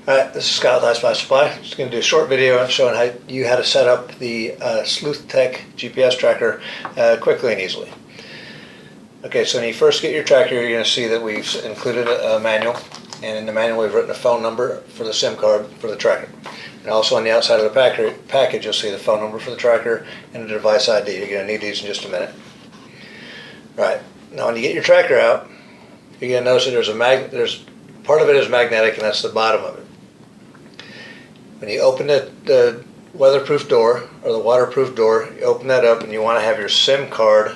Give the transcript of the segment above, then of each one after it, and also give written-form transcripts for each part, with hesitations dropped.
Alright, this is Scott with iSpy Supply. I'm just going to do a short video showing how to set up the Sleuthtek GPS tracker quickly and easily. Okay, so when you first get your tracker, you're going to see that we've included a manual, and in the manual we've written a phone number for the SIM card for the tracker. And also on the outside of the package you'll see the phone number for the tracker and the device ID. You're going to need these in just a minute. Right, now when you get your tracker out, you're going to notice that there's part of it is magnetic, and that's the bottom of it. When you open the weatherproof door or the waterproof door, you open that up and you want to have your SIM card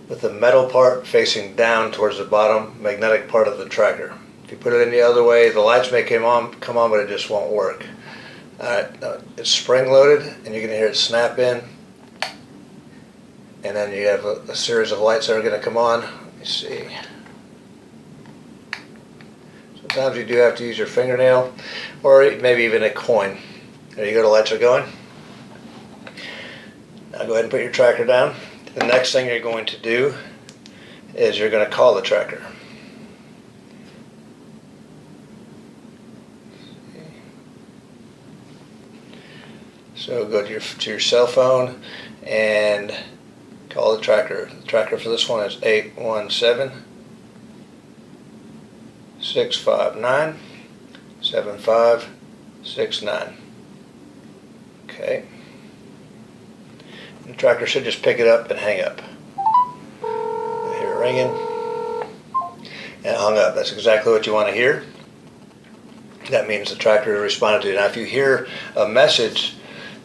with the metal part facing down towards the bottom magnetic part of the tracker. If you put it in the other way, the lights may come on, but it just won't work. Alright, it's spring loaded and you're going to hear it snap in, and then you have a series of lights that are going to come on. Let me see. Sometimes you do have to use your fingernail or maybe even a coin. There you go, the lights are going. Now go ahead and put your tracker down. The next thing you're going to do is you're going to call the tracker. So go to your cell phone and call the tracker. The tracker for this one is 817-659-7569. Okay. The tracker should just pick it up and hang up. You hear it ringing, and it hung up. That's exactly what you want to hear. That means the tracker responded to you. Now if you hear a message,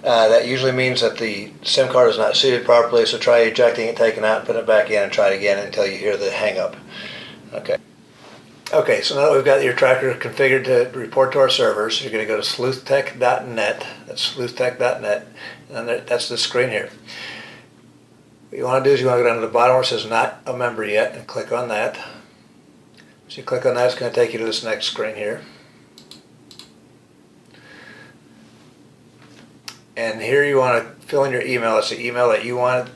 that usually means that the SIM card is not seated properly, so try ejecting it, taking it out, put it back in, and try it again until you hear the hang up. Okay, so now that we've got your tracker configured to report to our servers, you're going to go to sleuthtek.net. That's sleuthtek.net, and that's the screen here. What you want to do is you want to go down to the bottom where it says not a member yet and click on that. So you click on that, it's going to take you to this next screen here. And here you want to fill in your email. It's the email that you want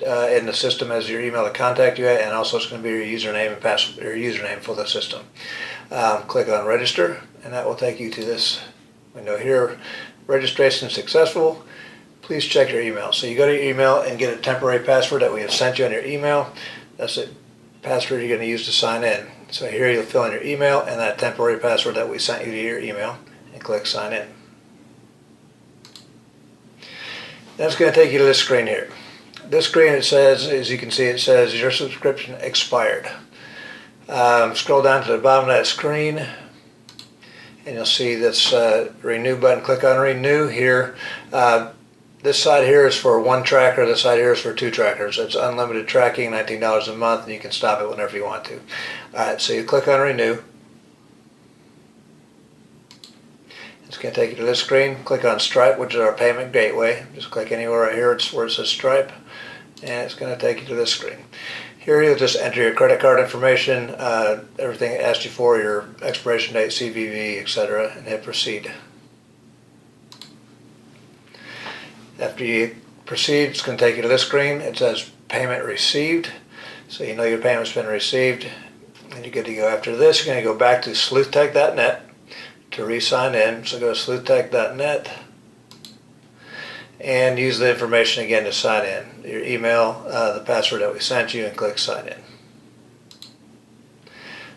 in the system as your email to contact you at, and also it's going to be your username and password, your username for the system. Click on register, and that will take you to this window here. Registration successful. Please check your email. So you go to your email and get a temporary password that we have sent you on your email. That's the password you're going to use to sign in. So here you'll fill in your email and that temporary password that we sent you to your email, and click sign in. That's going to take you to this screen here. This screen, it says, as you can see, it says your subscription expired. Scroll down to the bottom of that screen and you'll see this renew button. Click on renew here. This side here is for one tracker, this side here is for two trackers. It's unlimited tracking, $19 a month, and you can stop it whenever you want to. Alright, so you click on renew. It's going to take you to this screen. Click on Stripe, which is our payment gateway. Just click anywhere right here where it says Stripe, and it's going to take you to this screen. Here you'll just enter your credit card information, everything it asked you for, your expiration date, CVV, etc., and hit proceed. After you proceed, it's going to take you to this screen. It says payment received, so you know your payment's been received, and you're good to go. After this, you're going to go back to sleuthtek.net to re-sign in. So go to sleuthtek.net and use the information again to sign in. Your email, the password that we sent you, and click sign in.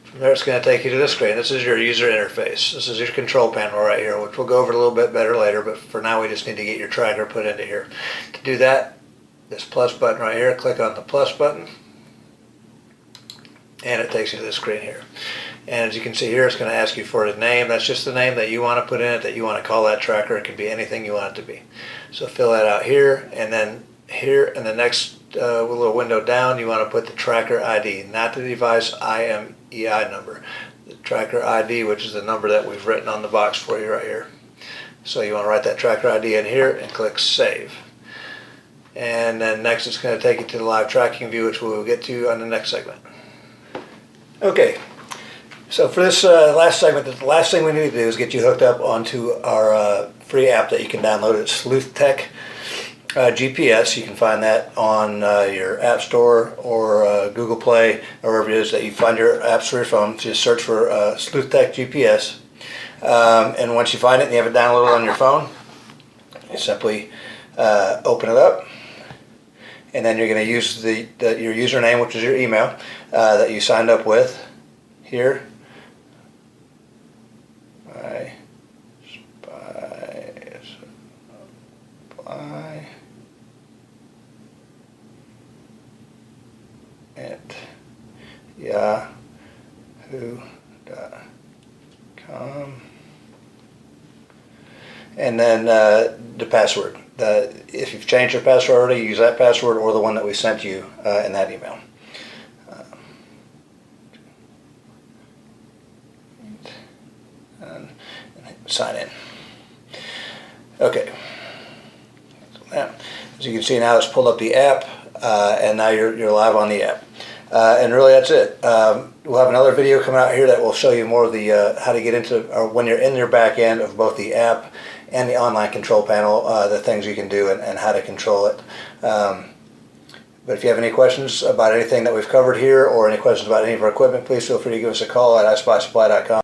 From there it's going to take you to this screen. This is your user interface. This is your control panel right here, which we'll go over a little bit better later, but for now we just need to get your tracker put into here. To do that, this plus button right here, click on the plus button, and it takes you to this screen here. And as you can see here, it's going to ask you for a name. That's just the name that you want to put in it, that you want to call that tracker. It can be anything you want it to be. So fill that out here, and then here in the next little window down, you want to put the tracker ID, not the device IMEI number. The tracker ID, which is the number that we've written on the box for you right here. So you want to write that tracker ID in here and click save. And then next it's going to take you to the live tracking view, which we will get to on the next segment. Okay. So for this last segment, the last thing we need to do is get you hooked up onto our free app that you can download. It's Sleuthtek GPS. You can find that on your App Store or Google Play or wherever it is that you find your apps for your phone. Just search for Sleuthtek GPS. And once you find it and you have it downloaded on your phone, you simply open it up. And then you're going to use your username, which is your email that you signed up with here. Apply at yahoo.com. And then the password. If you've changed your password already, use that password or the one that we sent you in that email. And sign in. Okay. As you can see now, it's pulled up the app, and now you're live on the app. And really, that's it. We'll have another video coming out here that will show you more of the how to get into, or when you're in your back end of both the app and the online control panel, the things you can do and how to control it. But if you have any questions about anything that we've covered here or any questions about any of our equipment, please feel free to give us a call at iSpySupply.com.